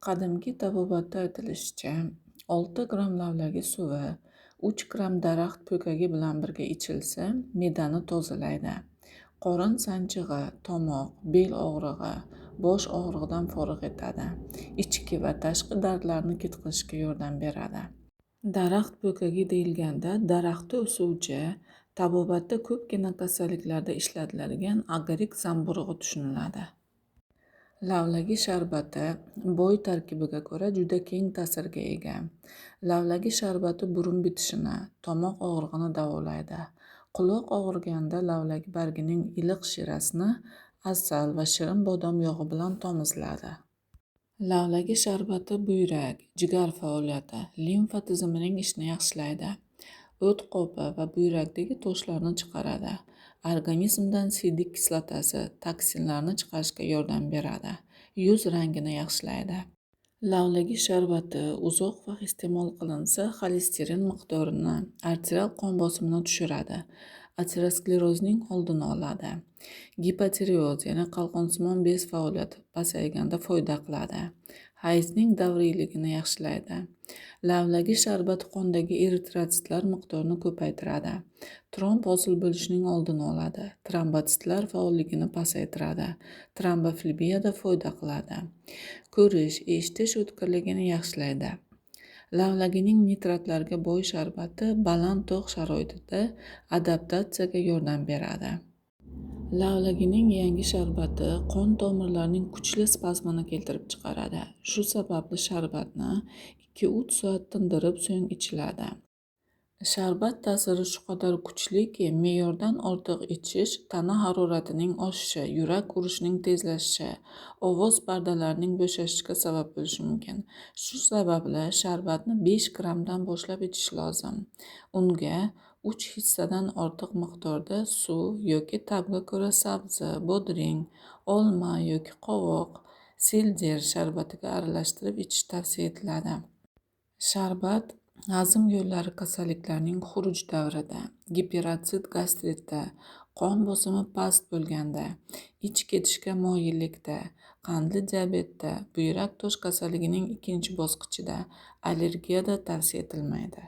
Qadimgi tabobatda aytilishicha, 6 gramm lavlagi suvi 3 gramm daraxt po'kagi bilan birga ichilsa, me'dani tozalaydi. Qorin sanchig'i, tomoq, bel og'rig'i, bosh og'rig'idan forig' etadi. Ichki va tashqi dardlarni ketkazishga yordam beradi. Daraxt po'kagi deyilganda daraxtda o'suvchi, tabobatda ko'pgina kasalliklarda ishlatiladigan agorik zamburug'i tushuniladi. Lavlagi sharbati boy tarkibiga ko'ra juda keng ta'sirga ega. Lavlagi sharbati burun bitishini, tomoq og'rig'ini davolaydi. Quloq og'riganda lavlagi bargining iliq shirasini asal va shirin bodom yog'i bilan tomizladi. Lavlagi sharbati buyrak, jigar faoliyati, limfa tizimining ishini yaxshilaydi. O't qo'pi va buyrakdagi toshlarni chiqaradi. Organizmdan siydik kislotasi, toksinlarni chiqarishga yordam beradi. Yuz rangini yaxshilaydi. Lavlagi sharbati uzoq vaqt iste'mol qilinsa, xolesterin miqdorini, arterial qon bosimini tushiradi. Aterosklerozning oldini oladi. Gipotireoz, ya'ni qalqonsimon bez faoliyati pasayganda foyda qiladi. Hayzning davriyligini yaxshilaydi. Lavlagi sharbati qondagi eritrotsitlar miqdorini ko'paytiradi. Tromb hosil bo'lishining oldini oladi. Trombotitlar faolligini pasaytiradi. Tromboflebiyada foyda qiladi. Ko'rish, eshitish o'tkirligini yaxshilaydi. Lavlagining nitratlarga boy sharbati baland tog' sharoitida adaptatsiyaga yordam beradi. Lavlagining yangi sharbati qon tomirlarining kuchli spazmini keltirib chiqaradi. Shu sababli sharbatni 2-3 soat tindirib so'ng ichiladi. Sharbat ta'siri shu qadar kuchliki, me'yordan ortiq ichish tana haroratining oshishi, yurak urishining tezlashishi, ovoz pardalarining bo'shashishiga sabab bo'lishi mumkin. Shu sababli sharbatni 5 grammdan boshlab ichish lozim. Unga 3 hissadan ortiq miqdorda suv yoki tabga ko'ra sabzi, bodring, olma yoki qovoq, selder sharbatiga aralashtirib ichish tavsiya etiladi. Sharbat hazm yo'llari kasalliklarining xuruj davrida, giperatsit gastritda, qon bosimi past bo'lganda, ich ketishga moyillikda, qandli diabetda, buyrak tosh kasalligining 2-bosqichida, allergiyada tavsiya etilmaydi.